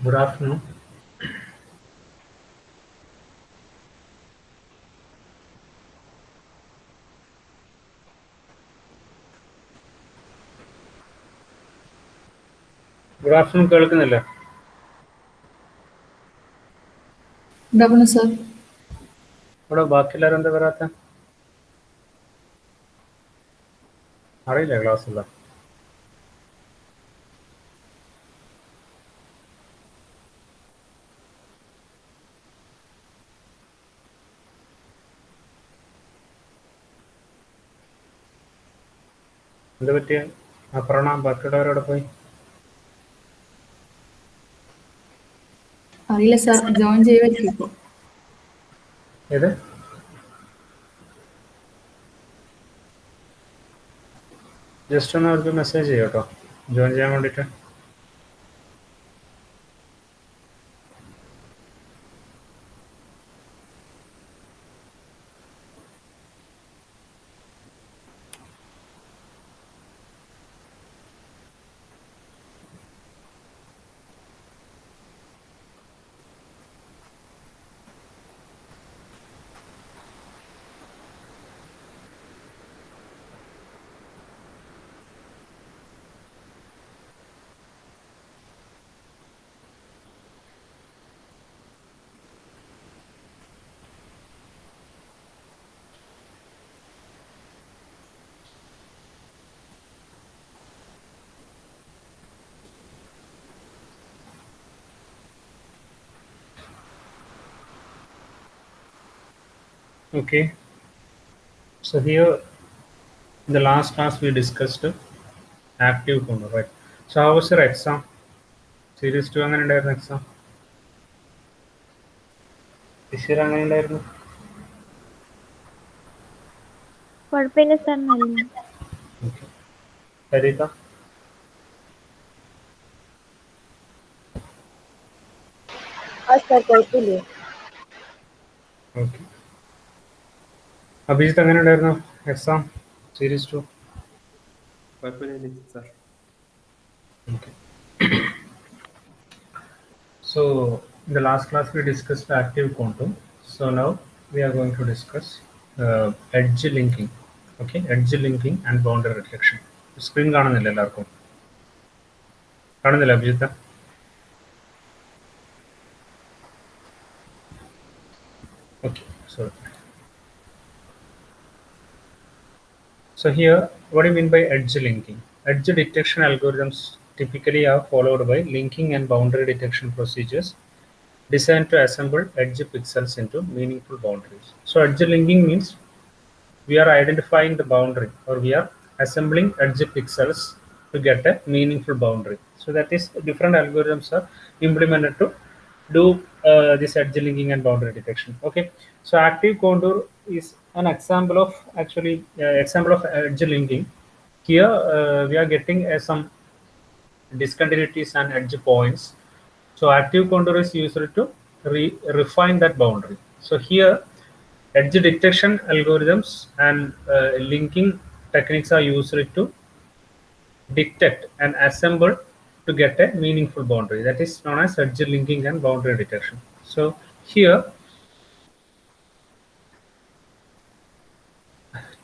Good afternoon. Good afternoon, കേൾക്കുന്നില്ലേ? Good afternoon, sir. ഇവിടെ ബാക്കി എല്ലാവരും എന്താ വരാത്ത? അറിയില്ല ക്ലാസ്സില്ല. എന്ത് പറ്റിയ അപർണ ബാക്കിയുള്ളവരോടെ പോയി? അറിയില്ല സാർ, ജോയിൻ ചെയ്യുമായിരിക്കും ഇപ്പോൾ. ഏത്? ജസ്റ്റ് ഒന്ന് അവർക്ക് മെസ്സേജ് ചെയ്യാം കേട്ടോ, ജോയിൻ ചെയ്യാൻ വേണ്ടിയിട്ട്. Okay, so here in the last class we discussed active control, right? So how was your exam? Series 2 അങ്ങനെ ഉണ്ടായിരുന്നു എക്സാം? ഇഷ്യർ അങ്ങനെ ഉണ്ടായിരുന്നു? കുഴപ്പമില്ല സാർ, നല്ല. ഓക്കെ. ഹരിത? സാർ കുഴപ്പമില്ല. ഓക്കെ. അഭിജിത്ത് എങ്ങനെ ഉണ്ടായിരുന്നു എക്സാം സീരീസ് 2? കുഴപ്പമില്ല sir. Okay. So in the last class we discussed active contour. So now we are going to discuss edge linking. Okay, edge linking and boundary reduction. Screen കാണുന്നില്ല എല്ലാവർക്കും? കാണുന്നില്ല Abhijith? Okay, so here what do you mean by edge linking? Edge detection algorithms typically are followed by linking and boundary detection procedures designed to assemble edge pixels into meaningful boundaries. So edge linking means we are identifying the boundary, or we are assembling edge pixels to get a meaningful boundary. So that is different algorithms are implemented to do this edge linking and boundary detection. Okay, so active contour is an example of example of edge linking. Here we are getting some discontinuities and edge points. So active contour is used to refine that boundary. So here edge detection algorithms and linking techniques are used to detect and assemble to get a meaningful boundary. That is known as edge linking and boundary detection. So here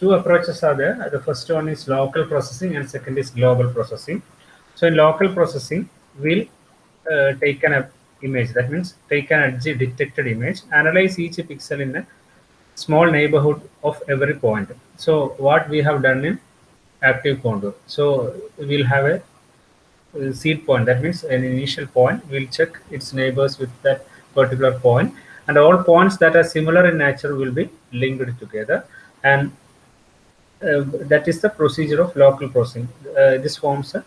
two approaches are there. The first one is local processing and second is global processing. So in local processing, we'll take an image, that means take an edge detected image, analyze each pixel in a small neighborhood of every point. So what we have done in active contour, so we'll have a seed point, that means an initial point. We'll check its neighbors with that particular point, and all points that are similar in nature will be linked together, and that is the procedure of local processing. This forms a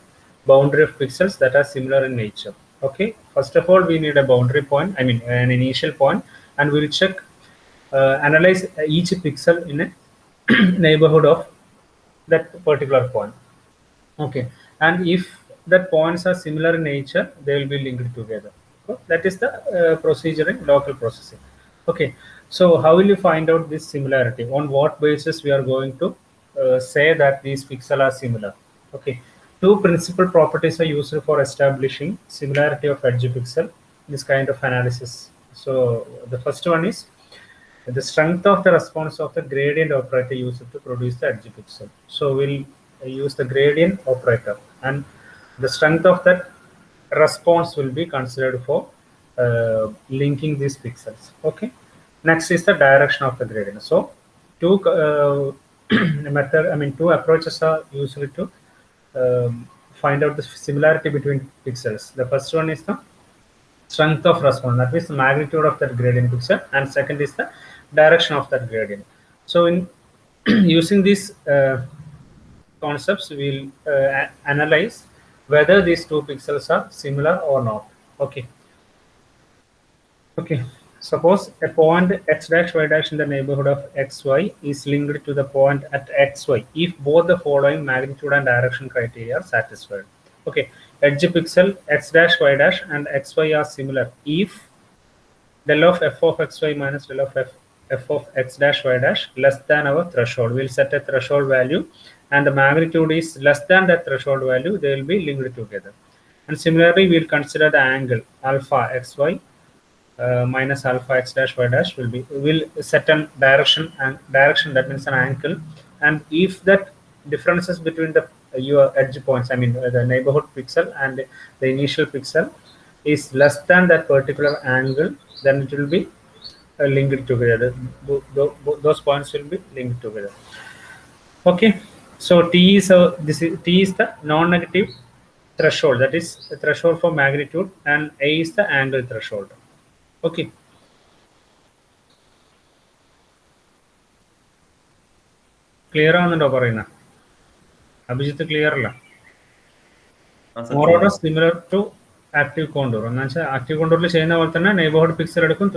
boundary of pixels that are similar in nature. Okay, first of all we need a boundary point, I mean an initial point, and we'll check analyze each pixel in a neighborhood of that particular point. Okay, and if that points are similar in nature, they will be linked together. So that is the procedure in local processing. Okay, so how will you find out this similarity? On what basis we are going to say that these pixels are similar? Okay, two principal properties are used for establishing similarity of edge pixel. this kind of analysis. So the first one is the strength of the response of the gradient operator used to produce the edge pixel. So we'll use the gradient operator, and the strength of that response will be considered for linking these pixels. Okay. Next is the direction of the gradient. So two two approaches are used to find out the similarity between pixels. The first one is the strength of response, that is the magnitude of that gradient pixel, and second is the direction of that gradient. So in using these concepts, we'll analyze whether these two pixels are similar or not. Okay. Suppose a point x dash y dash in the neighborhood of xy is linked to the point at xy if both the following magnitude and direction criteria are satisfied. Okay, edge pixel x dash y dash and xy are similar if del of f of xy minus del of f of x dash y dash less than our threshold. We'll set a threshold value, and the magnitude is less than that threshold value. They will be linked together. And similarly, we'll consider the angle alpha xy minus alpha x dash y dash will set a direction, and direction, that means an angle, and if that differences between the your edge points, the neighborhood pixel and the initial pixel is less than that particular angle, then it will be linked together. Those points will be linked together. Okay, so T is the non-negative threshold, that is the threshold for magnitude, and A is the angle threshold. Okay. Clear ആവുന്നുണ്ടോ പറയുന്ന Abhijith? Clear അല്ല? More or less similar to active contour. എന്ന് വെച്ചാൽ active കോണ്ടൂറിൽ ചെയ്യുന്ന പോലെ തന്നെ neighbourhood pixel എടുക്കും.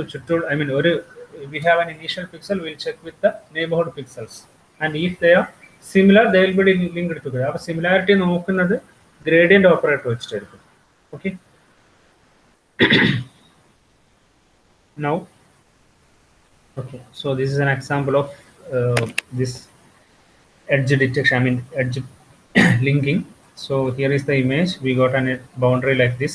We have an initial pixel, we'll check with the neighborhood pixels, and if they are similar, they will be linked together. അപ്പോൾ similarity നോക്കുന്നത് gradient operator വെച്ചിട്ടായിരിക്കും. Okay. Now, okay, so this is an example of this edge detection, edge linking. So here is the image. We got a boundary like this.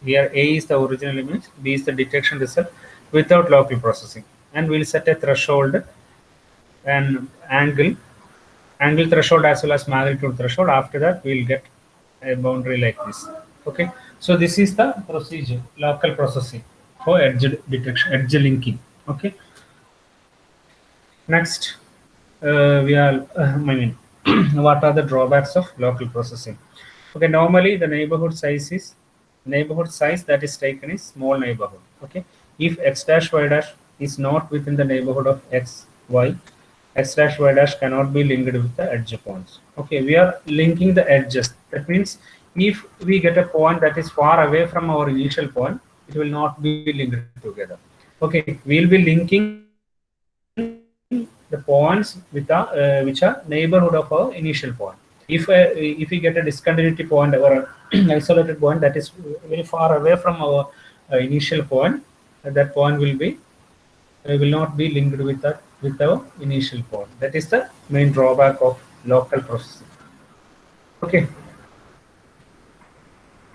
Here A is the original image, B is the detection result without local processing, and we'll set a threshold and angle threshold as well as magnitude threshold. After that, we'll get a boundary like this. Okay, so this is the procedure, local processing for edge detection, edge linking. Okay. Next, what are the drawbacks of local processing? Okay, normally the neighborhood size that is taken is small neighborhood. Okay, if x dash y dash is not within the neighborhood of x dash y dash cannot be linked with the edge points. Okay, we are linking the edges. That means if we get a point that is far away from our initial point, it will not be linked together. Okay, we'll be linking the points with which are neighborhood of our initial point. If we get a discontinuity point or an isolated point that is very far away from our initial point, that point will not be linked with our initial point. That is the main drawback of local processing. Okay.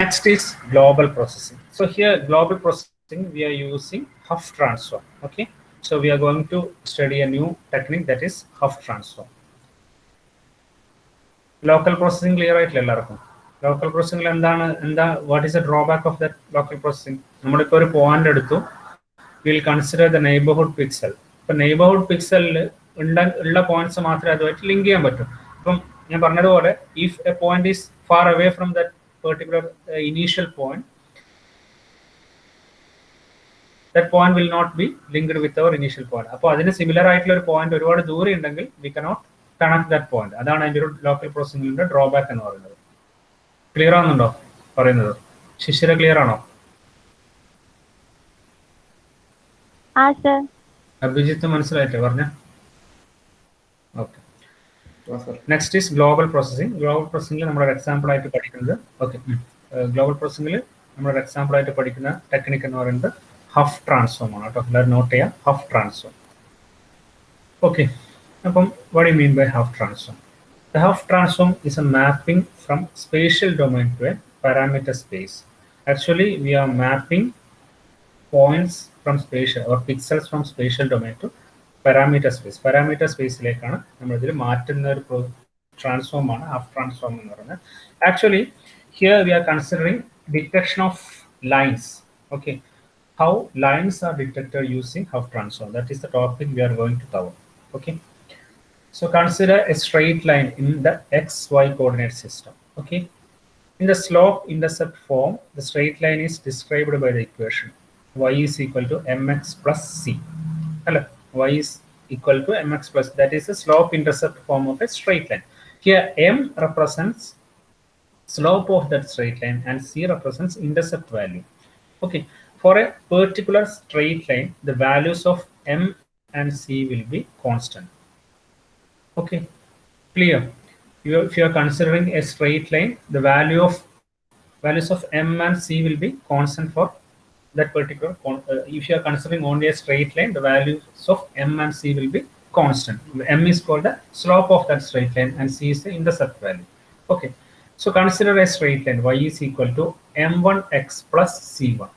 Next is global processing. So here, global processing, we are using Huff transform. Okay, so we are going to study a new technique, that is Huff transform. Local processing clear ആയിട്ടില്ല എല്ലാവർക്കും? Local processing what is the drawback of that local processing? നമ്മളിപ്പോൾ ഒരു point എടുത്തു, we'll consider the neighborhood pixel. ഇപ്പൊ neighborhood pixel ഉള്ള points മാത്രമേ അതുമായിട്ട് link ചെയ്യാൻ പറ്റും. ഇപ്പം ഞാൻ പറഞ്ഞതുപോലെ if a point is far away from that particular initial point, that point will not be linked with our initial point. അപ്പോൾ അതിന് സിമിലർ ആയിട്ടുള്ള ഒരു പോയിന്റ് ഒരുപാട് ദൂരെ ഉണ്ടെങ്കിൽ we cannot connect that point. അതാണ് അതിൻ്റെ ഒരു ലോക്കൽ പ്രോസസ്സിംഗിന്റെ ഡ്രോബാക്ക് എന്ന് പറയുന്നത്. ക്ലിയർ ആവുന്നുണ്ടോ പറയുന്നത്? ശിശിര ക്ലിയർ ആണോ? അഭിജിത്ത് മനസ്സിലായിട്ടേ പറഞ്ഞ? Okay. Next is global processing. Global പ്രോസസ്സിംഗിൽ നമ്മളൊരു എക്സാമ്പിൾ ആയിട്ട് പഠിക്കുന്നത് ഗ്ലോബൽ പ്രോസസ്സിംഗിൽ നമ്മളൊരു എക്സാമ്പിൾ ആയിട്ട് പഠിക്കുന്ന ടെക്നിക്ക് എന്ന് പറയുന്നത് ഹഫ് ട്രാൻസ്ഫോം ആണ് കേട്ടോ. എല്ലാവരും നോട്ട് ചെയ്യാം, ഹഫ് ട്രാൻസ്ഫോം. ഓക്കെ, അപ്പം what do you mean by Huff transform? The Huff transform is a mapping from spatial domain to a parameter space. Actually, we are mapping points from spatial or pixels from spatial domain to parameter space. Parameter space lekana nammal idil maatunna oru transform aanu half transform ennu parayunnu. Actually here we are considering detection of lines. Okay, how lines are detected using half transform, that is the topic we are going to cover. Okay, so consider a straight line in the xy coordinate system. Okay, in the slope intercept form, the straight line is described by the equation y is equal to mx plus c. Hello, y is equal to mx plus, that is the slope intercept form of a straight line. Here m represents slope of that straight line and c represents intercept value. Okay, for a particular straight line, the values of m and c will be constant. Okay, clear? If you are considering a straight line, the values of m and c will be constant for that particular. If you are considering only a straight line, the values of m and c will be constant. M is called the slope of that straight line and c is the intercept value. Okay, so consider a straight line y is equal to m1x plus c1.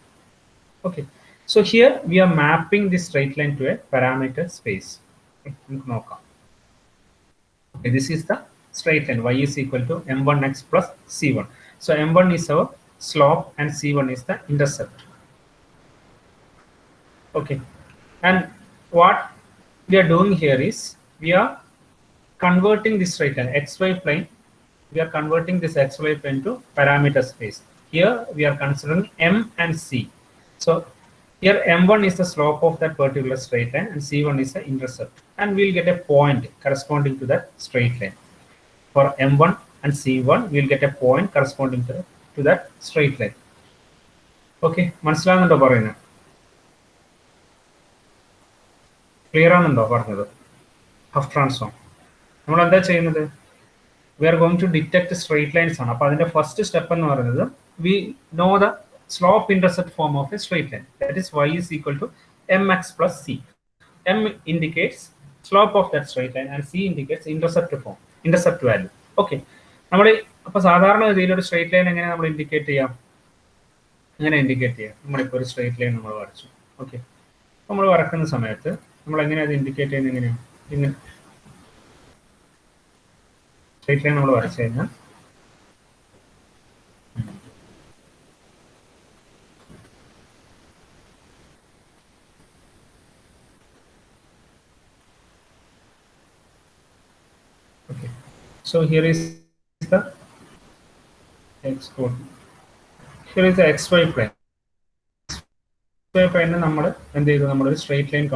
Okay, so here we are mapping this straight line to a parameter space. Okay, this is the straight line y is equal to m1x plus c1. So m1 is our slope and c1 is the intercept. Okay, and what we are doing here is we are converting this straight line xy plane. We are converting this xy plane to parameter space. Here we are considering m and c. So here m1 is the slope of that particular straight line and c1 is the intercept, and we'll get a point corresponding to that straight line. For m1 and c1, we'll get a point corresponding to that straight line. Okay, മനസ്സിലാകുന്നുണ്ടോ പറയുന്നത്? Clear ആണെന്നുണ്ടോ പറഞ്ഞത്? Half transform നമ്മൾ എന്താ ചെയ്യുന്നത്? We are going to detect straight lines ആണ്. അപ്പോൾ അതിന്റെ first step എന്ന് പറയുന്നത് we know the slope intercept form of a straight line, that is y is equal to mx plus c. M indicates slope of that straight line and c indicates intercept value. Okay, നമ്മൾ അപ്പോൾ സാധാരണ രീതിയിൽ ഒരു straight line എങ്ങനെ നമ്മൾ indicate ചെയ്യാം? നമ്മളിപ്പോൾ ഒരു സ്ട്രെയിറ്റ് ലൈൻ നമ്മൾ വരച്ചു. ഓക്കെ, നമ്മൾ വരക്കുന്ന സമയത്ത് നമ്മൾ എങ്ങനെയാണ് അത് ഇൻഡിക്കേറ്റ് ചെയ്യുന്നത്? എങ്ങനെയാണ്? ഇങ്ങനെ സ്ട്രെയിറ്റ് ലൈൻ നമ്മൾ വരച്ചു കഴിഞ്ഞാൽ okay, so here is the x coordinate, here is the xy plane. xy plane നമ്മൾ എന്ത് ചെയ്തു? നമ്മളൊരു സ്ട്രെയിറ്റ് ലൈൻ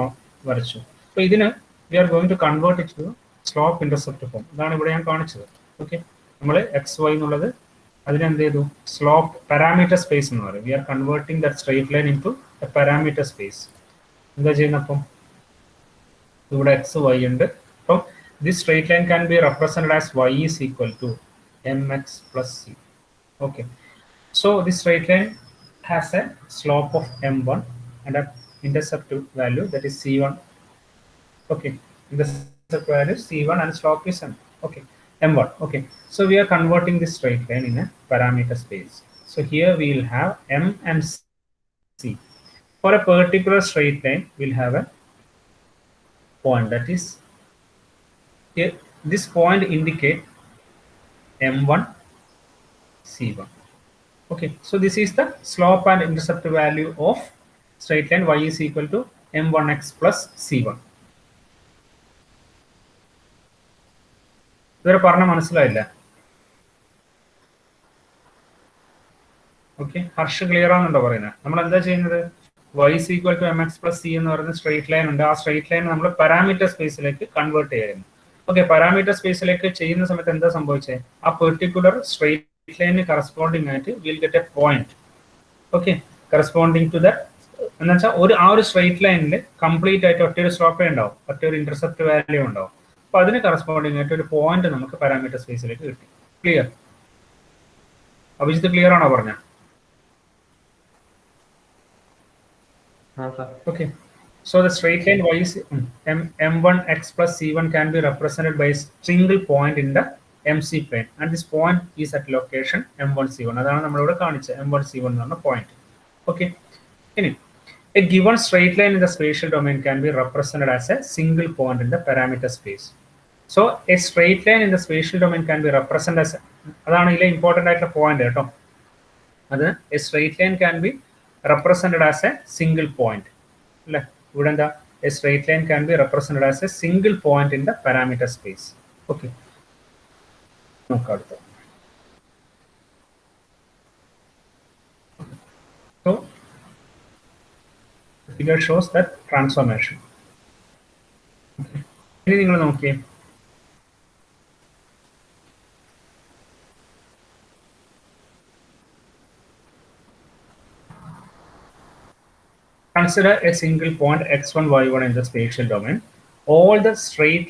വരച്ചു. അപ്പോൾ ഇതിന് we are going to convert it to slope intercept form. അതാണ് ഇവിടെ ഞാൻ കാണിച്ചത്. ഓക്കെ, നമ്മൾ എക്സ് വൈ എന്നുള്ളത് അതിന് എന്ത് ചെയ്തു? സ്ലോപ്പ് പാരാമീറ്റർ സ്പേസ് എന്ന് പറയും. We are converting that straight line into a parameter space. എന്താ ചെയ്യുന്നത്? അപ്പം ഇവിടെ എക്സ് വൈ ഉണ്ട്. അപ്പം this straight line can be represented as y is equal to m x plus c. Okay, so this straight line has a slope of m1 and an intercept value that is c1. Okay, intercept value c1 and slope is m. Okay, m1. Okay, so we are converting this straight line in a parameter space. So here we will have m and c. For a particular straight line, we'll have a point, that is here. This point indicate m1 c1. Okay, so this is the slope and intercept value of straight line y is equal to m1x plus c1. ഇതുവരെ പറഞ്ഞ മനസ്സിലായില്ല? Okay, Harsh clear ആണെന്നുണ്ടോ പറയുന്നത്? നമ്മൾ എന്താ ചെയ്യുന്നത്? y is equal to mx plus c എന്ന് പറയുന്ന straight line ഉണ്ട്. ആ സ്ട്രെയിറ്റ് ലൈൻ നമ്മൾ പാരാമീറ്റർ സ്പേസിലേക്ക് കൺവേർട്ട് ചെയ്യുന്നു. ഓക്കെ, പാരാമീറ്റർ സ്പേസിലേക്ക് ചെയ്യുന്ന സമയത്ത് എന്താ സംഭവിച്ചത്? ആ പെർട്ടിക്കുലർ സ്ട്രെയിറ്റ് ലൈന് കറസ്പോണ്ടിങ് ആയിട്ട് will get a point. Okay, corresponding to that എന്ന് വെച്ചാൽ ആ ഒരു സ്ട്രെയിറ്റ് ലൈനിൽ കംപ്ലീറ്റ് ആയിട്ട് ഒറ്റൊരു സ്ലോപ്പേ ഉണ്ടാവും, ഒറ്റൊരു ഇന്റർസെപ്റ്റ് വാല്യൂ ഉണ്ടാവും. അപ്പോൾ അതിന് കറസ്പോണ്ടിങ് ആയിട്ട് ഒരു പോയിന്റ് നമുക്ക് പാരാമീറ്റർ സ്പേസിലേക്ക് കിട്ടി. ക്ലിയർ? അഭിജിത്ത് ക്ലിയർ ആണോ പറഞ്ഞ? Okay, so the straight line y is m1x plus c1 can be represented by a single point in the mc plane, and this point is at location m1 c1. അതാണ് നമ്മൾ ഇവിടെ കാണിച്ചത് m1 c1 എന്ന് പറഞ്ഞ point. Okay, ഇനി A given straight line in the spatial domain can be represented as a single point in the parameter space. So a straight line in the spatial domain can be represented as അതാണ് ഇതിലെ important ആയിട്ടുള്ള point കേട്ടോ. അത് a straight line can be represented as a single point. അല്ലേ? ഇവിടെ എന്താ a straight line can be represented as a single point in the parameter space. Okay. നോക്കാം അടുത്ത. So the figure shows that transformation. Okay. ഇനി നിങ്ങൾ നോക്കിയേ. Consider a single point x1, y1 in the spatial domain. All the straight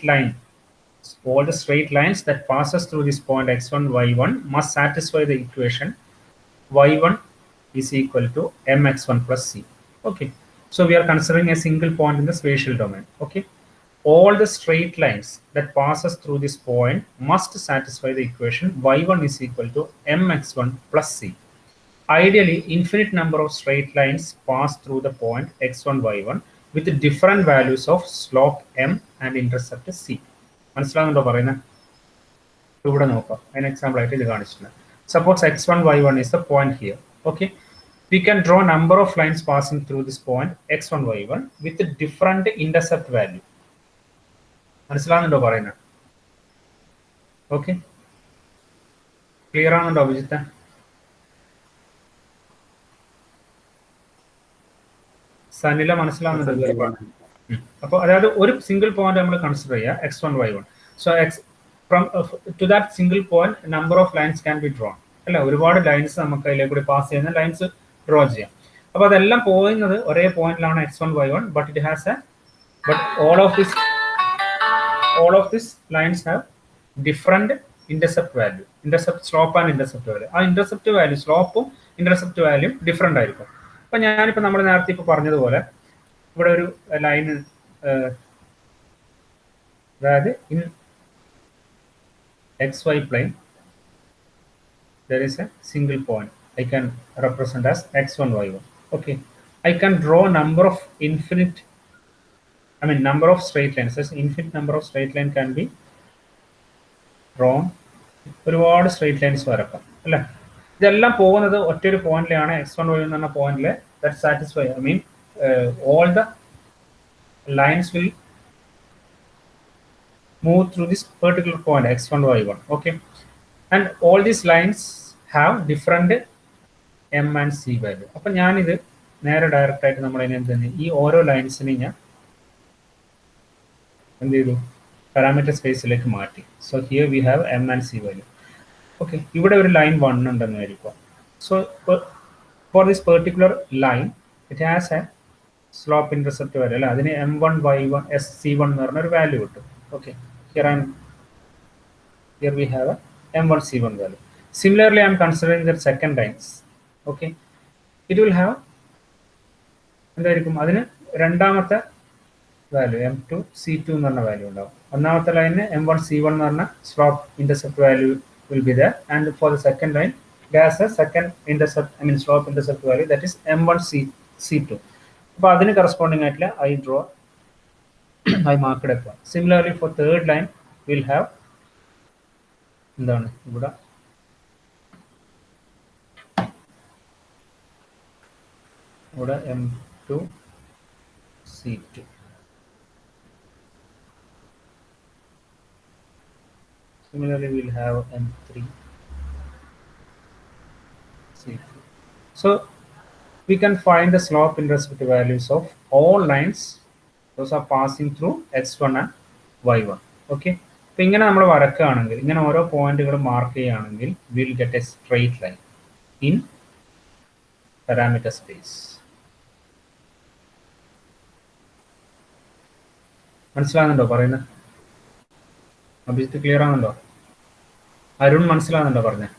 lines that passes through this point x1, y1 must satisfy the equation y1 is equal to mx1 plus c. Okay. So we are considering a single point in the spatial domain. Okay. All the straight lines that passes through this point must satisfy the equation y1 is equal to mx1 plus c. Ideally, infinite number of straight lines pass through the point x1, y1 with different values of slope m and intercept c. മനസ്സിലാകുന്നുണ്ടോ പറയുന്നത്? ഇവിടെ നോക്കാം. അതിന് example ആയിട്ട് ഇത് കാണിച്ചിട്ടുണ്ട്. Suppose x1, y1 is the point here. Okay. We can draw number of lines passing through this point x1, y1 with different intercept value. മനസ്സിലാകുന്നുണ്ടോ പറയുന്നത്? ഓക്കെ, ക്ലിയർ ആണുണ്ടോ അഭിജിത്ത? സനില മനസ്സിലാവുന്നുണ്ടോ? അപ്പോൾ അതായത് ഒരു സിംഗിൾ പോയിന്റ് നമ്മൾ കൺസിഡർ ചെയ്യുക x1, y1. So from to that single point number of lines can be drawn. അല്ല, ഒരുപാട് ലൈൻസ് നമുക്ക് അതിലേക്ക് കൂടി പാസ് ചെയ്യുന്ന ലൈൻസ് ഡ്രോ ചെയ്യാം. അപ്പോൾ അതെല്ലാം പോകുന്നത് ഒരേ പോയിന്റിലാണ് x1, y1, but it has all of these lines have different intercept value, intercept slope and intercept value. ആ intercept value, സ്ലോപ്പും intercept value different ആയിരിക്കും. അപ്പം ഞാനിപ്പോൾ നമ്മൾ നേരത്തെ ഇപ്പോൾ പറഞ്ഞതുപോലെ ഇവിടെ ഒരു ലൈൻ, അതായത് in XY plane there is a single point I can represent as x1, y1. Okay, I can draw number of number of straight lines. As infinite number of straight line can be drawn. ഒരുപാട് straight lines വരക്കാം അല്ലേ? ഇതെല്ലാം പോകുന്നത് ഒറ്റൊരു പോയിന്റിലാണ്, x1, y1 എന്ന് പറഞ്ഞ പോയിന്റിൽ. That satisfy, all the lines will move through this particular point x1, y1. Okay, and all these lines have different m and c value. അപ്പം ഞാനിത് നേരെ ഡയറക്റ്റ് ആയിട്ട് നമ്മൾ അതിനെ ഈ ഓരോ ലൈൻസിനെ ഞാൻ എന്ത് ചെയ്തു, പാരാമീറ്റർ സ്പേസിലേക്ക് മാറ്റി. So here we have M and C value. Okay, ഇവിടെ ഒരു ലൈൻ 1 ഉണ്ടെന്ന് ആയിരിക്കും. So for this particular line it has a slope intercept value അല്ല, അതിന് m1, y1, c1 എന്ന് പറഞ്ഞ ഒരു വാല്യൂ കിട്ടും. Okay, here we have a m1, c1 value. Similarly, I am considering the second lines. Okay, it will have എന്തായിരിക്കും, അതിന് രണ്ടാമത്തെ value m2, c2 എന്ന് പറഞ്ഞ വാല്യൂ ഉണ്ടാവും. ഒന്നാമത്തെ ലൈനിന് m1, c1 എന്ന് പറഞ്ഞ slope intercept value will be there, and for the second line it has a second intercept, slope intercept value, that is m1, c2. അപ്പോൾ അതിന് കറസ്പോണ്ടിങ് ആയിട്ടുള്ള I marked a point. Similarly, for third line we'll have എന്താണ് ഇവിടെ m2, c2. Similarly, we'll have m3, c3. So we can find the slope intercept values of all lines those are passing through x1 and y1. Okay, അപ്പോൾ ഇങ്ങനെ നമ്മൾ വരക്കുകയാണെങ്കിൽ, ഇങ്ങനെ ഓരോ പോയിന്റുകൾ mark ചെയ്യുകയാണെങ്കിൽ will get a straight line in parameter space. മനസ്സിലാകുന്നുണ്ടോ പറയുന്നത്? Abhijith clear ആകുന്നുണ്ടോ? Arun മനസ്സിലാകുന്നുണ്ടോ പറഞ്ഞത്?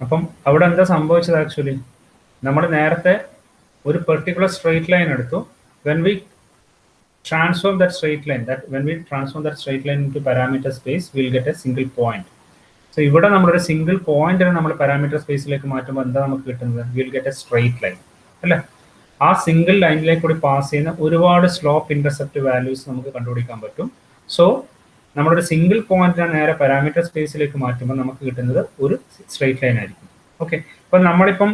അപ്പം അവിടെ എന്താ സംഭവിച്ചത്? ആക്ച്വലി നമ്മൾ നേരത്തെ ഒരു പെർട്ടിക്കുലർ സ്ട്രെയിറ്റ് ലൈൻ എടുത്തു. when we transform that straight line into parameter space, we'll get a single point. So ഇവിടെ നമ്മളൊരു സിംഗിൾ പോയിന്റിനെ നമ്മൾ പാരാമീറ്റർ സ്പേസിലേക്ക് മാറ്റുമ്പോൾ എന്താ നമുക്ക് കിട്ടുന്നത്? Will get a straight line അല്ലേ? ആ സിംഗിൾ ലൈനിലേക്ക് കൂടി പാസ് ചെയ്യുന്ന ഒരുപാട് സ്ലോപ്പ് ഇന്റർസെപ്റ്റ് വാല്യൂസ് നമുക്ക് കണ്ടുപിടിക്കാൻ പറ്റും. സോ നമ്മളൊരു സിംഗിൾ പോയിന്റിനെ നേരെ പാരാമീറ്റർ സ്പേസിലേക്ക് മാറ്റുമ്പോൾ നമുക്ക് കിട്ടുന്നത് ഒരു സ്ട്രെയിറ്റ് ലൈൻ ആയിരിക്കും. ഓക്കെ, ഇപ്പം നമ്മളിപ്പം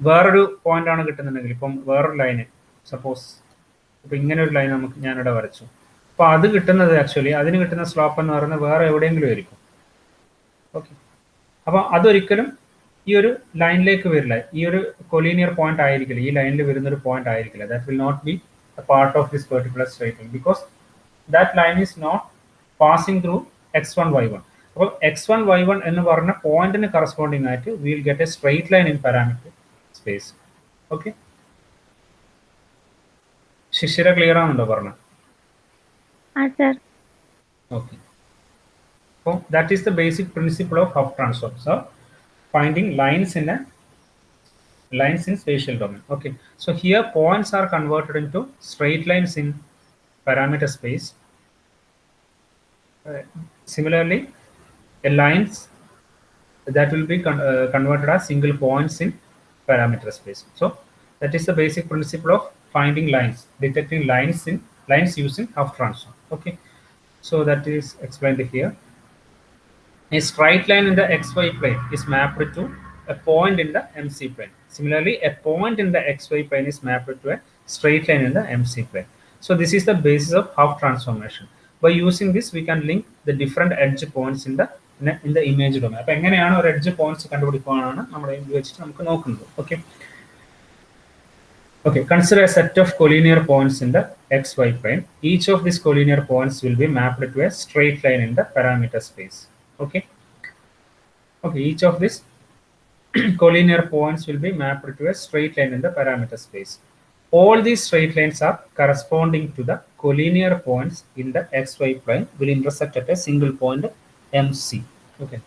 വേറൊരു പോയിന്റ് ആണ് കിട്ടുന്നുണ്ടെങ്കിൽ, ഇപ്പം വേറൊരു ലൈന് സപ്പോസ് ഇപ്പം ഇങ്ങനെ ഒരു ലൈൻ നമുക്ക് ഞാനിവിടെ വരച്ചു. അപ്പോൾ അത് കിട്ടുന്നത് ആക്ച്വലി അതിന് കിട്ടുന്ന സ്ലോപ്പ് എന്ന് പറയുന്നത് വേറെ എവിടെയെങ്കിലും ആയിരിക്കും. ഓക്കെ, അപ്പോൾ അതൊരിക്കലും ഈ ഒരു ലൈനിലേക്ക് വരില്ല, ഈ ഒരു കൊലീനിയർ പോയിന്റ് ആയിരിക്കില്ല, ഈ ലൈനിൽ വരുന്ന ഒരു പോയിന്റ് ആയിരിക്കില്ല. That will not be a part of this particular straight line because that line is not passing through x1 y1. അപ്പോൾ x1 y1 എന്ന് പറഞ്ഞ പോയിന്റിന് കറസ്പോണ്ടിങ് ആയിട്ട് will get a straight line in parameter space. Okay, Shishira clear ആണുണ്ടോ പറഞ്ഞ? Okay, so that is the basic principle of Hopf transform. So finding lines in spatial domain. Okay, so here points are converted into straight lines in parameter space. Similarly, a lines that will be converted as single points in parameter space. So that is the basic principle of finding lines, detecting lines using Hopf transform. Okay, so that is explained here. A straight line in the xy plane is mapped to a point in the MC plane. Similarly, a point in the xy plane is mapped to a straight line in the MC plane. So this is the basis of Hopf transformation. By using this, we can link the different edge points in the image domain. അപ്പോൾ എങ്ങനെയാണ് ഒരു edge points കണ്ടുപിടിക്കാനാണ് നമ്മൾ ഉപയോഗിച്ചിട്ട് നമുക്ക് നോക്കുന്നത്. Okay, okay, consider a set of collinear points in the xy plane. Each of these collinear points will be mapped to a straight line in the parameter space. Okay, each of these collinear points will be mapped to a straight line in the parameter space. All these straight lines are corresponding to the collinear points in the xy plane will intersect at a single point MC. Okay,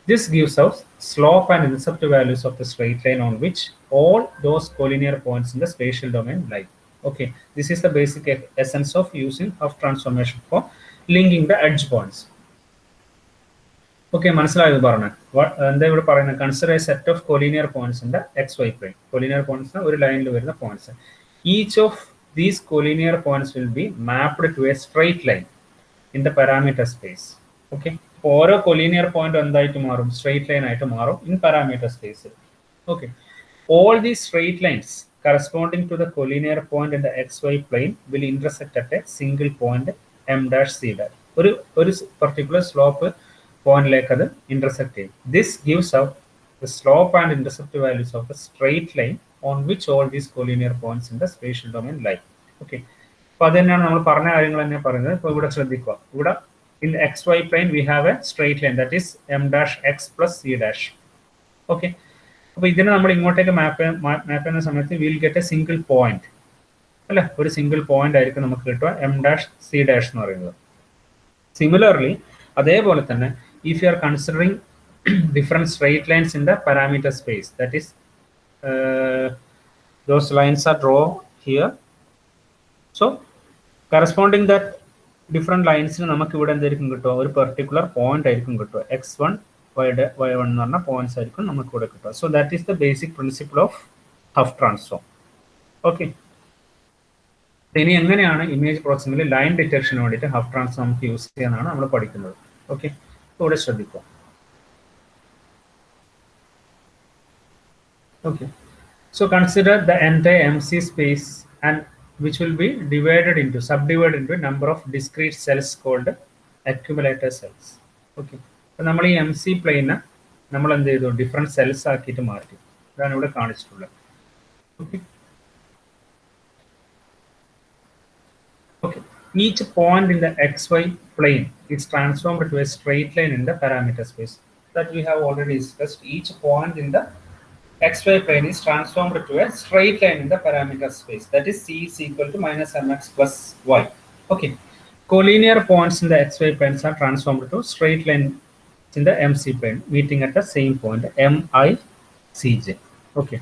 this gives us slope and intercept values of the straight line on which all those collinear points in the spatial domain lie. Okay, this is the basic essence of using Hopf transformation for linking the edge points. Okay, മനസ്സിലായത് പറഞ്ഞ എന്താ ഇവിടെ പറയുന്നത്? Consider a set of collinear points in the XY plane. Collinear points ഒരു ലൈനിൽ വരുന്ന points. Each of these collinear points will be mapped to a straight line in the parameter space. Okay, ഓരോ collinear point എന്തായിട്ട് മാറും? Straight line ആയിട്ട് മാറും in parameter space. Okay, all these straight lines corresponding to the collinear point in the XY plane will intersect at a single point M'(C'). ഒരു particular slope പോയിന്റിലേക്ക് അത് intersect ചെയ്യും. This gives out the slope and intercept values of the straight line on which all these collinear points in the spatial domain lie. Okay, അപ്പോൾ അത് തന്നെയാണ് നമ്മൾ പറഞ്ഞ കാര്യങ്ങൾ തന്നെ പറയുന്നത്. ഇപ്പോൾ ഇവിടെ ശ്രദ്ധിക്കുക, ഇവിടെ in the XY plane we have a straight line that is M'(x + C'). Okay, അപ്പോൾ ഇതിനെ നമ്മൾ ഇങ്ങോട്ടേക്ക് മാപ്പ് ചെയ്യുന്ന സമയത്ത് will get A single point അല്ലെ, ഒരു സിംഗിൾ പോയിന്റ് ആയിരിക്കും നമുക്ക് കിട്ടുക M'(C') എന്ന് പറയുന്നത്. സിമിലർലി അതേപോലെ തന്നെ if you are considering different straight lines in the parameter space, that is those lines are drawn here. So corresponding that different lines നമുക്ക് ഇവിടെ എന്തായിരിക്കും കിട്ടുക? ഒരു പെർട്ടിക്കുലർ പോയിന്റ് ആയിരിക്കും കിട്ടുക. x1 y1 എന്ന് പറഞ്ഞ പോയിന്റ്സ് ആയിരിക്കും നമുക്ക് ഇവിടെ കിട്ടുക. So that is the basic principle of Huff transform. Okay, ഇനി എങ്ങനെയാണ് ഇമേജ് പ്രോസസ്സിംഗിൽ ലൈൻ ഡിറ്റക്ഷന് വേണ്ടിയിട്ട് ഹഫ് ട്രാൻസ്ഫോം നമുക്ക് യൂസ് ചെയ്യാനാണ് നമ്മൾ പഠിക്കുന്നത്. ഓക്കെ, ഇവിടെ ശ്രദ്ധിക്കുക. Okay, so consider the entire MC space and which will be subdivided into a number of discrete cells called accumulator cells. Okay, അപ്പോൾ നമ്മൾ ഈ MC പ്ലെയിനെ നമ്മൾ എന്ത് ചെയ്തു? ഡിഫറെന്റ് സെൽസ് ആക്കിയിട്ട് മാറ്റി. ഇതാണ് ഇവിടെ കാണിച്ചിട്ടുള്ളത്. Okay, each point in the XY plane is transformed to a straight line in the parameter space. That we have already discussed. Each point in the XY plane is transformed to a straight line in the parameter space. That is C is equal to -mx plus y. Okay, collinear points in the XY planes are transformed to straight line in the MC plane, meeting at the same point MICJ. Okay,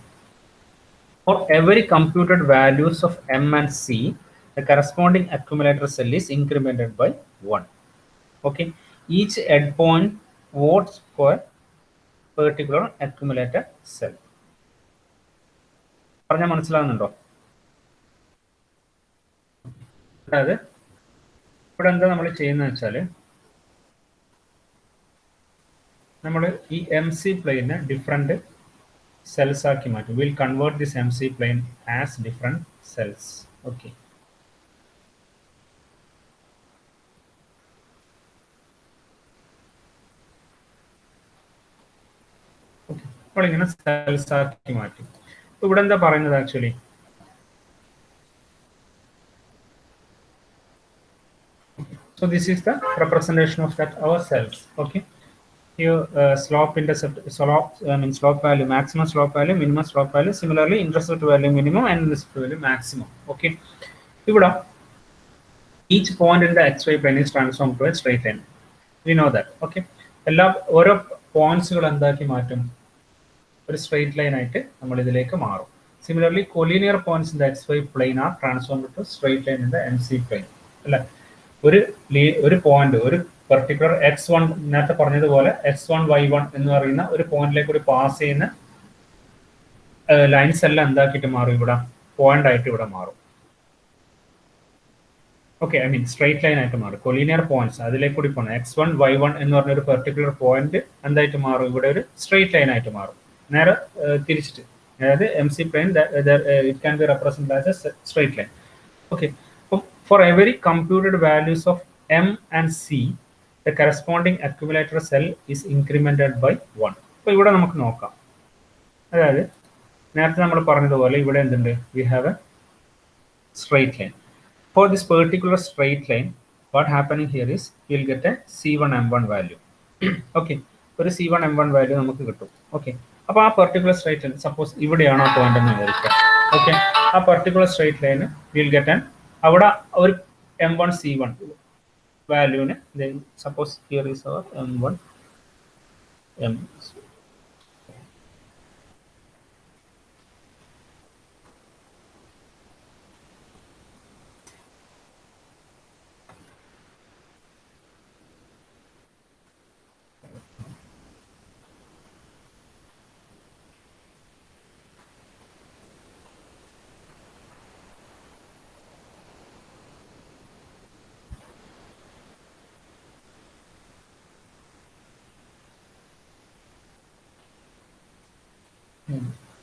for every computed values of M and C, the corresponding accumulator cell is incremented by 1. Okay, each votes for a particular accumulator cell. പറഞ്ഞാൽ മനസ്സിലാകുന്നുണ്ടോ? അതായത് ഇവിടെ എന്താ നമ്മൾ ചെയ്യുന്നത് വെച്ചാൽ നമ്മൾ ഈ എം സി പ്ലെയിനെ ഡിഫറെൻറ്റ് സെൽസ് ആക്കി മാറ്റും. Will convert this m c plane as different cells. Okay, അപ്പോൾ ഇങ്ങനെ സെൽസ് ആക്കി മാറ്റും. ഇവിടെ എന്താ പറയുന്നത് actually so this is the representation of that our cells. Okay, here slope intercept slope value, maximum slope value, minimum slope value, similarly intercept value minimum and intercept value maximum. Okay, here each point in the xy plane is transformed to a straight line. We know that. Okay, എല്ലാ ഓരോ പോയിന്റ്സുകൾ എന്താക്കി മാറ്റും, ഒരു straight line ആയിട്ട് നമ്മൾ ഇതിലേക്ക് മാറും. Similarly collinear points in the xy plane are transformed to straight line in the mc plane. അല്ലേ, ഒരു പോയിന്റ്, ഒരു പെർട്ടിക്കുലർ x1, നേരത്തെ പറഞ്ഞതുപോലെ x1 y1 എന്ന് പറയുന്ന ഒരു പോയിന്റിലേക്ക് കൂടി പാസ് ചെയ്യുന്ന ലൈൻസ് എല്ലാം എന്താക്കിയിട്ട് മാറും, ഇവിടെ പോയിന്റ് ആയിട്ട് ഇവിടെ മാറും. Okay, I mean straight line ആയിട്ട് മാറും. കൊലീനിയർ പോയിന്റ്സ് അതിലേക്ക് കൂടി പോകണം. x1 y1 എന്ന് പറഞ്ഞ ഒരു പെർട്ടിക്കുലർ പോയിന്റ് എന്തായിട്ട് മാറും, ഇവിടെ ഒരു സ്ട്രെയിറ്റ് ലൈൻ ആയിട്ട് മാറും. നേരെ തിരിച്ചിട്ട്, അതായത് m c plane it can be represent as a straight line. Okay, for every computed values of m and c, the corresponding accumulator cell is incremented by 1. അപ്പോൾ ഇവിടെ നമുക്ക് നോക്കാം. അതായത് നേരത്തെ നമ്മൾ പറഞ്ഞതുപോലെ ഇവിടെ എന്തുണ്ട്, we have a straight line. For this particular straight line, what happening here is we will get a c1 m1 value. Okay, ഒരു c1 m1 വാല്യൂ നമുക്ക് കിട്ടും. ഓക്കെ, അപ്പോൾ ആ പെർട്ടിക്കുലർ സ്ട്രൈറ്റ് ലൈൻ സപ്പോസ് ഇവിടെയാണ് ആ പോയിന്റ് എന്ന് വിചാരിക്കുക. Okay, ആ പെർട്ടിക്കുലർ സ്ട്രൈറ്റ് ലൈന് വിൽ ഗെറ്റ് ആൻ അവിടെ ഒരു m1 c1 വാല്യൂന് suppose here is our m1 m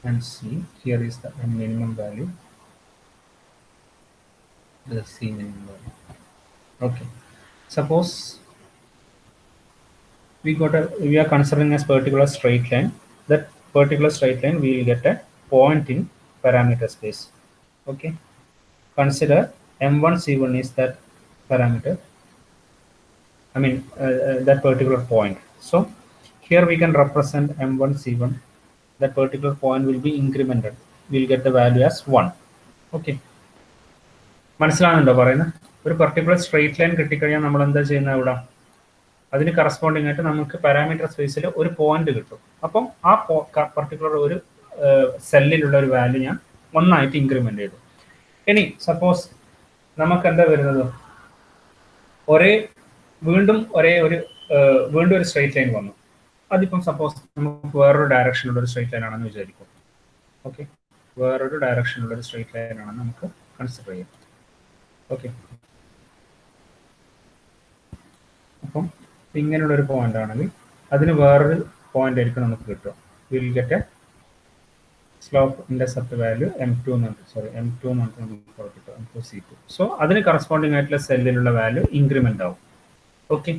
and c. Here is the minimum value, the c minimum value. Okay, suppose we are considering as particular straight line. That particular straight line we will get a point in parameter space. Okay, consider m1 c1 is that parameter, I mean that particular point. So here we can represent m1 c1. That particular point will be incremented. We will get the value as 1. Okay, മനസ്സിലാകുന്നുണ്ടോ പറയുന്നത്? ഒരു particular straight line കിട്ടിക്കഴിഞ്ഞാൽ നമ്മൾ എന്താ ചെയ്യുന്നത്, ഇവിടെ അതിന് corresponding ആയിട്ട് നമുക്ക് പാരാമീറ്റർ സ്പേസിൽ ഒരു പോയിന്റ് കിട്ടും. അപ്പം ആ പെർട്ടിക്കുലർ ഒരു സെല്ലിലുള്ള ഒരു വാല്യൂ ഞാൻ 1 ആയിട്ട് ഇൻക്രിമെന്റ് ചെയ്തു. ഇനി സപ്പോസ് നമുക്ക് എന്താ വരുന്നത്, വീണ്ടും ഒരു സ്ട്രെയിറ്റ് ലൈൻ വന്നു. അതിപ്പം സപ്പോസ് നമുക്ക് വേറൊരു ഡയറക്ഷനിലുള്ള ഒരു സ്ട്രെയിറ്റ് ലൈൻ ആണെന്ന് വിചാരിക്കും. ഓക്കെ, വേറൊരു ഡയറക്ഷനിലുള്ള ഒരു സ്ട്രെയിറ്റ് ലൈൻ ആണെന്ന് നമുക്ക് കൺസിഡർ ചെയ്യാം. ഓക്കെ, അപ്പം ഇങ്ങനെയുള്ള ഒരു പോയിന്റ് ആണെങ്കിൽ അതിന് വേറൊരു പോയിന്റ് ആയിരിക്കും നമുക്ക് കിട്ടുക. Will get A slope intercept value m2 എന്ന് പറഞ്ഞിട്ട് നമുക്ക് കിട്ടും, m2 c2. സോ അതിന് കറസ്പോണ്ടിങ് ആയിട്ടുള്ള സെല്ലിലുള്ള വാല്യൂ ഇൻക്രിമെന്റ് ആവും. ഓക്കെ,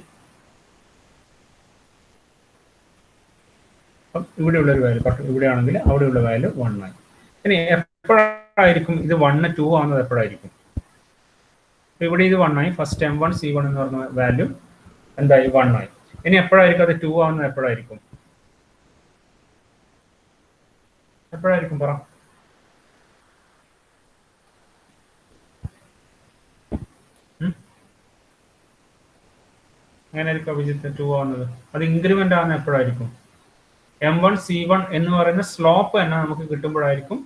അപ്പം ഇവിടെയുള്ള ഒരു വാല്യൂ ഇവിടെയാണെങ്കിൽ അവിടെയുള്ള വാല്യൂ 1 ആയി. ഇനി എപ്പോഴായിരിക്കും ഇത് 1 2 ആവുന്നത്, എപ്പോഴായിരിക്കും? ഇവിടെ ഇത് 1 ആയി, ഫസ്റ്റ് m1 c1 എന്ന് പറഞ്ഞ വാല്യൂ എന്തായി 1 ആയി. ഇനി എപ്പോഴായിരിക്കും അത് 2 ആവുന്നത്, എപ്പോഴായിരിക്കും പറ? എങ്ങനെയായിരിക്കും അഭിജിത്ത് 2 ആവുന്നത്? അത് ഇൻക്രിമെന്റ് ആവുന്നത് എപ്പോഴായിരിക്കും? m1 c1 എന്ന് പറയുന്ന സ്ലോപ്പ് തന്നെ നമുക്ക് കിട്ടുമ്പോഴായിരിക്കും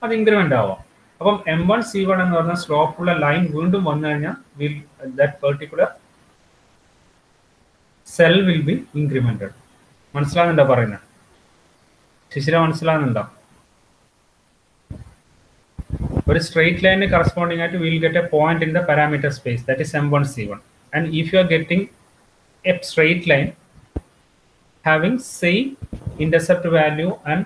അത് ഇൻക്രിമെന്റ് ആവാം. അപ്പം m1 c1 എന്ന് പറഞ്ഞ സ്ലോപ്പുള്ള ലൈൻ വീണ്ടും വന്നു കഴിഞ്ഞാൽ that particular cell will be incremented. മനസ്സിലാകുന്നുണ്ടോ പറയുന്നത്? ശിശിര മനസ്സിലാകുന്നുണ്ടോ? ഒരു straight line corresponding ആയിട്ട് we will get a point in the parameter space, that is M1 C1. And if you are getting a straight line having same intercept value and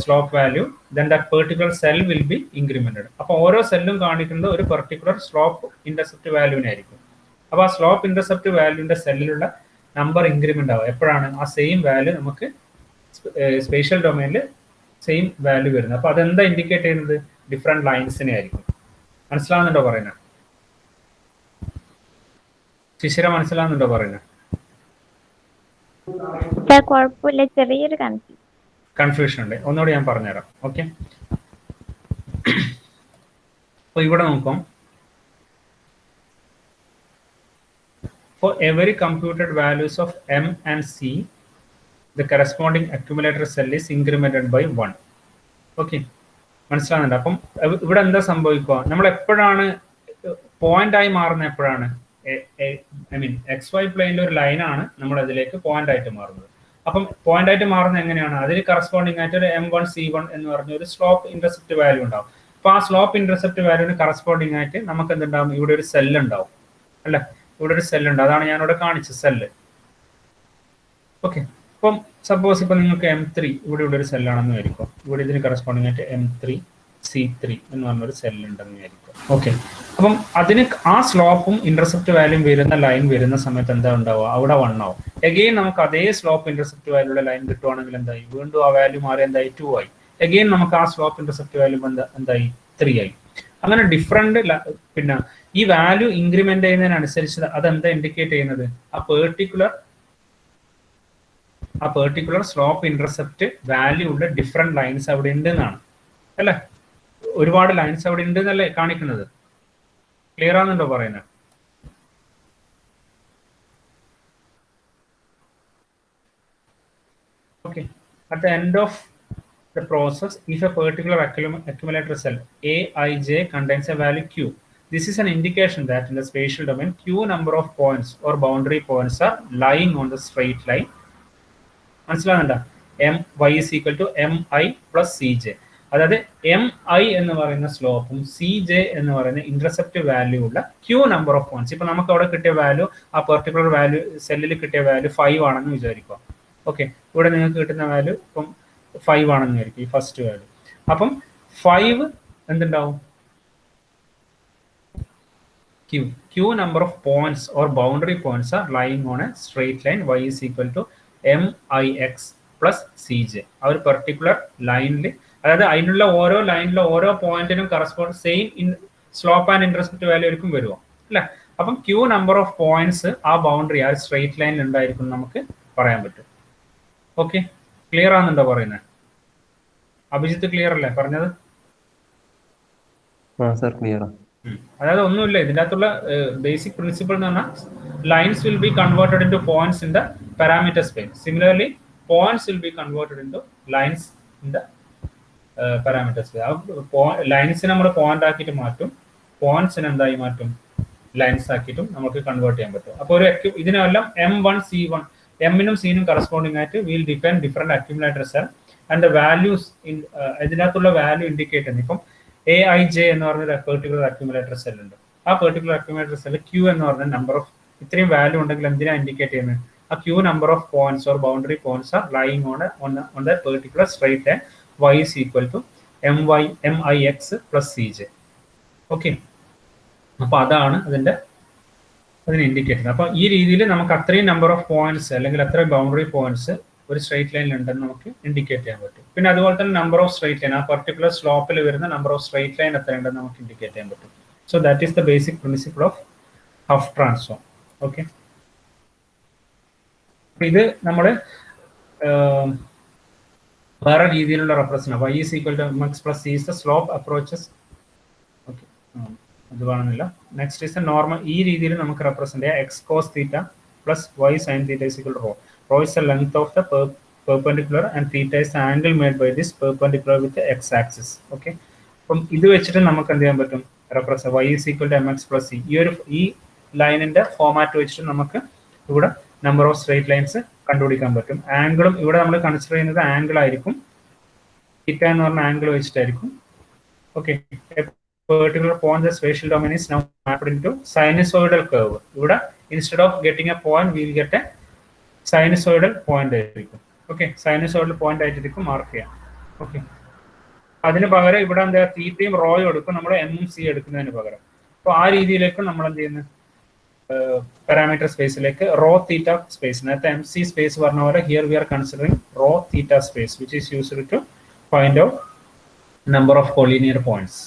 slope value, then that particular cell will be incremented. അപ്പോൾ ഓരോ സെല്ലും കാണിക്കുന്നത് ഒരു particular slope intercept വാല്യൂവിനായിരിക്കും. അപ്പോൾ ആ slope intercept വാല്യൂവിന്റെ സെല്ലിലുള്ള number increment ആവും. എപ്പോഴാണ് ആ സെയിം വാല്യൂ നമുക്ക് സ്പേഷ്യൽ ഡൊമൈനിൽ സെയിം വാല്യൂ വരുന്നത്. അപ്പോൾ അതെന്താ ഇൻഡിക്കേറ്റ് ചെയ്യുന്നത്? ഡിഫറെന്റ് ലൈൻസിനെ ആയിരിക്കും. മനസ്സിലാവുന്നുണ്ടോ പറയുന്നത്? ശിശിര മനസ്സിലാവുന്നുണ്ടോ പറയുന്നത്? കുഴപ്പമില്ല, ചെറിയൊരു കൺഫ്യൂഷൻ ഉണ്ട്. ഒന്നുകൂടി ഞാൻ പറഞ്ഞുതരാം. ഓക്കെ, അപ്പോൾ ഇവിടെ നോക്കാം. For every computed values of M and C, the corresponding accumulator cell is incremented by 1. Okay, മനസ്സിലാകുന്നുണ്ട്? അപ്പം ഇവിടെ എന്താ സംഭവിക്കുക? നമ്മൾ എപ്പോഴാണ് പോയിന്റ് ആയി മാറുന്നത്? എപ്പോഴാണ് ഐ മീൻ XY പ്ലെയിനിൽ ഒരു ലൈനാണ് നമ്മൾ അതിലേക്ക് പോയിന്റ് ആയിട്ട് മാറുന്നത്. അപ്പം പോയിന്റ് ആയിട്ട് മാറുന്നത് എങ്ങനെയാണ്? അതിന് കറസ്പോണ്ടിങ് ആയിട്ട് ഒരു M1 C1 എന്ന് പറഞ്ഞ ഒരു സ്ലോപ്പ് ഇന്റർസെപ്റ്റ് വാല്യൂ ഉണ്ടാവും. അപ്പൊ ആ സ്ലോപ്പ് ഇന്റർസെപ്റ്റ് വാല്യൂവിന് കറസ്പോണ്ടിങ് ആയിട്ട് നമുക്ക് എന്തുണ്ടാവും? ഇവിടെ ഒരു സെല്ല് ഉണ്ടാവും അല്ലെ? ഇവിടെ ഒരു സെല്ല് ഉണ്ട്. അതാണ് ഞാനിവിടെ കാണിച്ച സെല്ല്. ഓക്കെ, അപ്പം സപ്പോസ് ഇപ്പൊ നിങ്ങൾക്ക് M3 ഇവിടെ ഒരു സെല്ലാണെന്ന് വിചാരിക്കും. ഇവിടെ ഇതിന് കറസ്പോണ്ടിങ് ആയിട്ട് M3 C3 എന്ന് പറഞ്ഞൊരു സെല്ല് ഉണ്ടെന്ന് വിചാരിക്കും. ഓക്കെ, അപ്പം അതിന് ആ സ്ലോപ്പും ഇന്റർസെപ്റ്റ് വാല്യൂം വരുന്ന ലൈൻ വരുന്ന സമയത്ത് എന്താ ഉണ്ടാവുക? അവിടെ 1 ആവും. എഗെയിൻ നമുക്ക് അതേ സ്ലോപ്പ് ഇന്റർസെപ്റ്റ് വാല്യൂടെ ലൈൻ കിട്ടുവാണെങ്കിൽ എന്തായി? വീണ്ടും ആ വാല്യൂ മാറി എന്തായി? 2 ആയി. എഗെയിൻ നമുക്ക് ആ സ്ലോപ്പ് ഇന്റർസെപ്റ്റ് വാല്യൂ എന്തായി? 3 ആയി. അങ്ങനെ ഡിഫറെന്റ് പിന്നെ ഈ വാല്യൂ ഇൻക്രിമെന്റ് ചെയ്യുന്നതിനനുസരിച്ച് അതെന്താ ഇൻഡിക്കേറ്റ് ചെയ്യുന്നത്? ആ പെർട്ടിക്കുലർ സ്ലോപ്പ് ഇന്റർസെപ്റ്റ് വാല്യൂ ഉള്ള ഡിഫറെന്റ് ലൈൻസ് അവിടെ ഉണ്ട് എന്നാണ് അല്ലെ? ഒരുപാട് ലൈൻസ് അവിടെ ഉണ്ട് എന്നല്ലേ കാണിക്കുന്നത്? ക്ലിയർ ആണെന്നുണ്ടോ പറയുന്നത്? Okay, at the end of the process, if a particular accumulator cell Aij contains a value q, this is an indication that in the spatial domain q number of points or boundary points are lying on the straight line. മനസ്സിലാകുന്നുണ്ടോ? y is equal to mi plus cj. അതായത് mi എന്ന് പറയുന്ന സ്ലോപ്പും cj എന്ന് പറയുന്ന intercept value ഉള്ള q number of points. ഇപ്പൊ നമുക്ക് അവിടെ കിട്ടിയ വാല്യൂ, ആ പെർട്ടിക്കുലർ വാല്യൂ സെല്ലിൽ കിട്ടിയ വാല്യൂ 5 ആണെന്ന് വിചാരിക്കുക. ഓക്കെ, ഇവിടെ നിങ്ങൾക്ക് കിട്ടുന്ന വാല്യൂ ഇപ്പം 5 ആണെന്ന് വിചാരിക്കും, ഈ ഫസ്റ്റ് വാല്യൂ. അപ്പം 5 എന്തുണ്ടാവും? q number of points or boundary points are lying on a straight line y is equal to mix plus cj. ആ ഒരു പെർട്ടിക്കുലർ ലൈനിൽ, അതായത് അതിനുള്ള ഓരോ ലൈനിലെ ഓരോ പോയിന്റിനും correspond same slope and intercept value ആയിരിക്കും വരുമോ അല്ലെ? അപ്പം q നമ്പർ ഓഫ് പോയിന്റ്സ് ആ ബൗണ്ടറി, ആ സ്ട്രെയിറ്റ് ലൈനിൽ ഉണ്ടായിരിക്കും നമുക്ക് പറയാൻ പറ്റും. ഓക്കെ, ക്ലിയർ ആണെന്നുണ്ടോ പറയുന്നത്? അഭിജിത്ത് ക്ലിയർ അല്ലേ പറഞ്ഞത്? അതായത് ഒന്നുമില്ല, ഇതിൻ്റെ അകത്തുള്ള ബേസിക് പ്രിൻസിപ്പിൾ എന്ന് പറഞ്ഞാൽ lines will be converted in two points in the parameter space. Similarly points will be converted in two lines in the parameter space. ആ ലൈൻസിനെ നമ്മൾ പോയിന്റ് ആക്കിയിട്ട് മാറ്റും, പോയിന്റ്സിന് എന്തായി മാറ്റും? ലൈൻസ് ആക്കിയിട്ടും നമുക്ക് കൺവേർട്ട് ചെയ്യാൻ പറ്റും. അപ്പോൾ ഒരു ഇതിനെല്ലാം M1 C1, എമ്മിനും സീനും കറസ്പോണ്ടിങ് ആയിട്ട് will define different accumulator cell and the values ഇതിനകത്തുള്ള വാല്യൂ ഇൻഡിക്കേറ്റ് ചെയ്യുന്നത്. ഇപ്പം Aij എന്ന് പറഞ്ഞ പെർട്ടിക്കുലർ അക്യുമുലേറ്റർ സെൽ ഉണ്ട്. ആ പെർട്ടിക്കുലർ അക്യുമുലേറ്റർ സെൽ Q എന്ന് പറഞ്ഞ നമ്പർ ഓഫ് ഇത്രയും വാല്യൂ ഉണ്ടെങ്കിൽ എന്തിനാ ഇൻഡിക്കേറ്റ് ചെയ്യുന്നത്? ആ Q number of points or boundary points R lying on the particular straight line y is equal to mix plus cj. Okay, അപ്പൊ അതാണ് അതിന് ഇൻഡിക്കേറ്റ് ചെയ്യുന്നത്. അപ്പൊ ഈ രീതിയിൽ നമുക്ക് അത്രയും നമ്പർ ഓഫ് പോയിന്റ്സ് അല്ലെങ്കിൽ അത്രയും ബൗണ്ടറി പോയിന്റ്സ് ഒരു സ്ട്രെയിറ്റ് ലൈനിൽ ഉണ്ടെന്ന് നമുക്ക് ഇൻഡിക്കേറ്റ് ചെയ്യാൻ പറ്റും. പിന്നെ അതുപോലെ തന്നെ നമ്പർ ഓഫ് സ്ട്രെയിറ്റ് ലൈൻ, ആ പർട്ടിക്കുലർ സ്ലോപ്പിൽ വരുന്ന നമ്പർ ഓഫ് സ്ട്രെയിറ്റ് ലൈൻ എത്ര ഉണ്ടെന്ന് നമുക്ക് ഇൻഡിക്കേറ്റ് ചെയ്യാൻ പറ്റും. So that is the basic principle of Huff transform. Okay, ഇത് നമ്മൾ വേറെ രീതിയിലുള്ള represent y is equal to mx plus c is the slope approaches. Okay, അത് വേണമെന്നില്ല. Next is normal. ഈ രീതിയിൽ നമുക്ക് റെപ്രസെന്റ് ചെയ്യാം x cos theta plus y sin theta is equal to rho. Rho is the length of the perpendicular and theta is the angle made by this perpendicular with the x axis. Okay, അപ്പം ഇത് വെച്ചിട്ട് നമുക്ക് എന്ത് ചെയ്യാൻ പറ്റും? Represent y is equal to mx plus c. ഈ ലൈനിന്റെ format വെച്ചിട്ട് നമുക്ക് ഇവിടെ നമ്പർ ഓഫ് സ്ട്രേറ്റ് ലൈൻസ് കണ്ടുപിടിക്കാൻ പറ്റും. ആംഗിളും ഇവിടെ നമ്മൾ കൺസിഡർ ചെയ്യുന്നത് ആംഗിൾ ആയിരിക്കും. തീറ്റ എന്ന് പറഞ്ഞ ആംഗിൾ വെച്ചിട്ടായിരിക്കും. Okay, particular point the spatial domain is now mapped into sinusoidal curve. ഇവിടെ instead of getting a point we will get a sinusoidal point ആയിരിക്കും. ഓക്കെ, സൈനസോയിഡൽ പോയിന്റ് ആയിട്ടിരിക്കും മാർക്ക് ചെയ്യാം. ഓക്കെ, അതിന് പകരം ഇവിടെ എന്താ തീറ്റയും റോയും എടുക്കും നമ്മൾ MMC എടുക്കുന്നതിന് പകരം. അപ്പോൾ ആ രീതിയിലേക്കും നമ്മൾ എന്ത് ചെയ്യുന്നത് പാരാമീറ്റർ സ്പേസിലേക്ക് റോ തീറ്റ സ്പേസ്, നേരത്തെ MC സ്പേസ് പറഞ്ഞ പോലെ here we are considering rho theta space which is used to find out number of collinear points.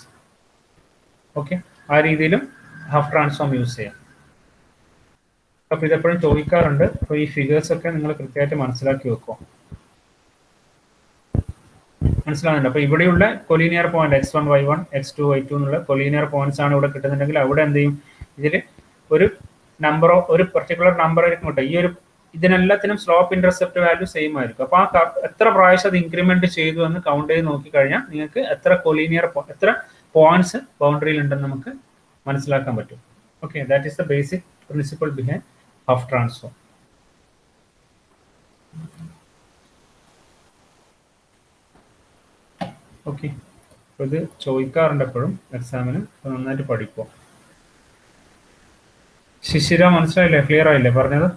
Okay, ആ രീതിയിലും ഹാഫ് ട്രാൻസ്ഫോം യൂസ് ചെയ്യാം. അപ്പോൾ ഇതെപ്പോഴും ചോദിക്കാറുണ്ട്. അപ്പോൾ ഈ ഫിഗേഴ്സ് ഒക്കെ നിങ്ങൾ കൃത്യമായിട്ട് മനസ്സിലാക്കി വെക്കുക. മനസ്സിലാകുന്നുണ്ട്? അപ്പോൾ ഇവിടെയുള്ള collinear point X1 Y1 X2 Y2 എന്നുള്ള കൊലീനിയർ പോയിന്റ്സ് ആണ് ഇവിടെ കിട്ടുന്നുണ്ടെങ്കിൽ അവിടെ എന്ത് ചെയ്യും, ഇതിൽ ഒരു നമ്പറോ ഒരു പെർട്ടിക്കുലർ നമ്പർ ആയിരിക്കും കേട്ടോ. ഈ ഒരു ഇതിനെല്ലാത്തിനും സ്ലോപ്പ് ഇന്റർസെപ്റ്റ് വാല്യൂ സെയിം ആയിരിക്കും. അപ്പോൾ ആ എത്ര പ്രാവശ്യം അത് ഇൻക്രിമെന്റ് ചെയ്തു എന്ന് കൗണ്ട് ചെയ്ത് നോക്കിക്കഴിഞ്ഞാൽ നിങ്ങൾക്ക് എത്ര കൊലീനിയർ എത്ര പോയിന്റ്സ് ബൗണ്ടറിയിൽ ഉണ്ടെന്ന് നമുക്ക് മനസ്സിലാക്കാൻ പറ്റും. Okay, that is the basic principle behind half transform. Okay, അപ്പോൾ ഇത് ചോദിക്കാറുണ്ട് എപ്പോഴും എക്സാമിന്. നന്നായിട്ട് പഠിക്കുക. ശിശിര മനസ്സിലായില്ലേ? ക്ലിയർ ആയില്ലേ പറഞ്ഞത്?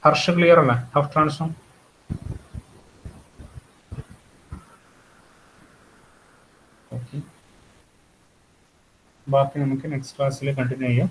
ഹർഷ ക്ലിയർ അല്ലേ ഹാഫ് ട്രാൻസ്ഫോം? ഓക്കെ, ബാക്കി നമുക്ക് നെക്സ്റ്റ് ക്ലാസ്സിൽ കണ്ടിന്യൂ ചെയ്യാം.